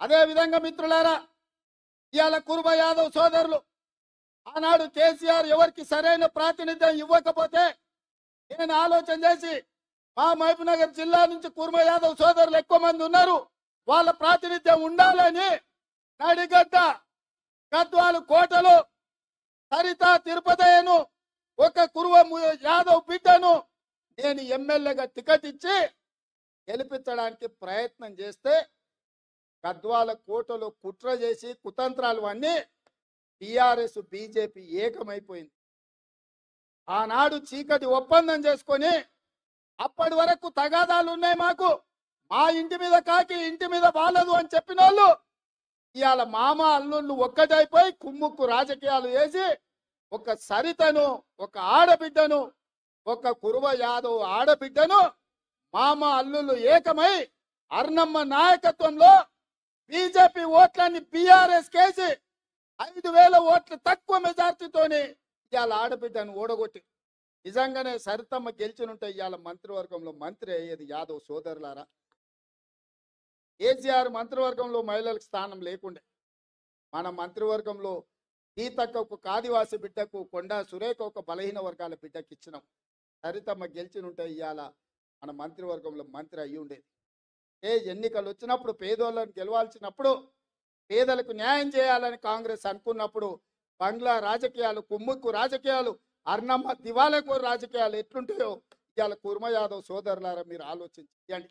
అదే విధంగా మిత్రులారా, ఇవాళ కుర్మ యాదవ్ సోదరులు ఆనాడు కేసీఆర్ ఎవరికి సరైన ప్రాతినిధ్యం ఇవ్వకపోతే నేను ఆలోచన చేసి మా మహబూబ్నగర్ జిల్లా నుంచి కుర్మ యాదవ్ సోదరులు ఎక్కువ మంది ఉన్నారు, వాళ్ళ ప్రాతినిధ్యం ఉండాలని నడిగడ్డ గద్వాలు కోటలు సరిత తిరుపతయ్యను ఒక కుర్మ యాదవ్ బిడ్డను నేను ఎమ్మెల్యేగా టికెట్ ఇచ్చి గెలిపించడానికి ప్రయత్నం చేస్తే గద్వాల కోటలో కుట్ర చేసి కుతంత్రాలు అన్నీ టిఆర్ఎస్ బీజేపీ ఏకమైపోయింది. ఆనాడు చీకటి ఒప్పందం చేసుకొని అప్పటి వరకు తగాదాలు ఉన్నాయి మాకు, మా ఇంటి మీద కాకి ఇంటి మీద వాలదు అని చెప్పిన వాళ్ళు ఇవాళ మామ అల్లుళ్ళు ఒక్కటైపోయి కుమ్ముక్కు రాజకీయాలు వేసి ఒక సరితను ఒక ఆడబిడ్డను ఒక కురువ యాదవ్ ఆడబిడ్డను మామ అల్లుళ్ళు ఏకమై అర్నమ్మ నాయకత్వంలో బీజేపీ ఓట్లన్నీ బీఆర్ఎస్ కేసి 5,000 ఓట్లు తక్కువ మెజార్టీతోని ఇవాళ ఆడబిడ్డను ఓడగొట్టి నిజంగానే సరితమ్మ గెలిచినుంటే ఇవాళ మంత్రివర్గంలో మంత్రి అయ్యేది యాదవ్ సోదరులారా. కేసీఆర్ మంత్రివర్గంలో మహిళలకు స్థానం లేకుండే మన మంత్రివర్గంలో సీతక్క ఒక ఆదివాసి బిడ్డకు, కొండా సురేఖ ఒక బలహీన వర్గాల బిడ్డకు ఇచ్చినాం. సరితమ్మ గెలిచినుంటే ఇవాళ మన మంత్రివర్గంలో మంత్రి అయ్యి ఉండేది. ఎన్నికలు వచ్చినప్పుడు పేదోళ్ళని గెలవాల్సినప్పుడు పేదలకు న్యాయం చేయాలని కాంగ్రెస్ అనుకున్నప్పుడు బంగ్లా రాజకీయాలు, కుమ్ముక్కు రాజకీయాలు, అర్నమ్మ దివాళాకోరు రాజకీయాలు ఎట్లుంటాయో ఇవాళ కుర్మ యాదవ్ సోదరులారా మీరు ఆలోచించండి.